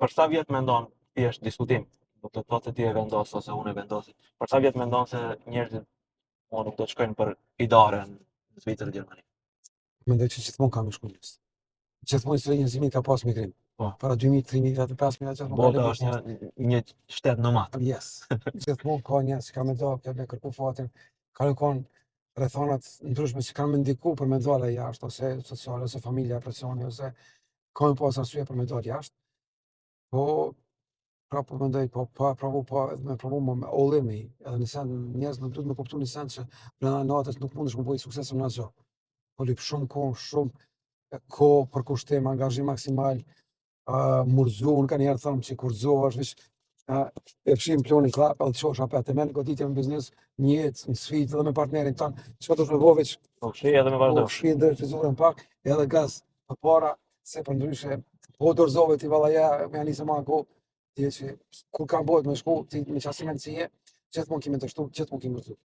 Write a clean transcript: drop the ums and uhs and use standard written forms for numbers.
Për sa vjet mendon, thjesht diskutim, nuk do të thotë se ti e vendos ose unë e vendosi. Për sa vjet mendon se njerëzit nuk do të shkojnë për idare në Zvicër, Gjermani? Mendoj që gjithmonë ka me shku njës. Gjithmonë historia e njerëzimit ka pas migrim. Po. Para 2000, 3000, 5000 gjithmonë ka Bota lëvizur është njerëz. një shtet nomad. Yes. Gjithmonë ka njerëz që kanë menduar me kërku fatin, kanë qenë rrethonat ndryshme që kanë më ndiku për me dalë jashtë, ose sociale, ose familja, presioni, ose kanë pas arsye për me dalë jashtë. Po pra po mendoj, po me provu me ollimi, edhe në sen njerëz nuk duhet me kuptu në sen që brenda natës nuk mundesh me bëj sukses në asgjë. Po lip shumë kohë për kushtim, angazhim maksimal, murzu, unë ka njerë thëmë që kur zohesh, vish, e fshim ploni klap, edhe të shosh apet e men, goditje në biznes, një jetë, një sfit, edhe me partnerin tanë, që të shme voveq, Po shi edhe me vazhdo. shi dhe fizurën pak, edhe gaz, për para, se për ndryshe, po dorëzove ti vallaja, me janisë ma ko, ti që kur kam bojt me shku, ti me qasimen si je, gjithmonë kime të shtu, gjithmonë kime të shtu.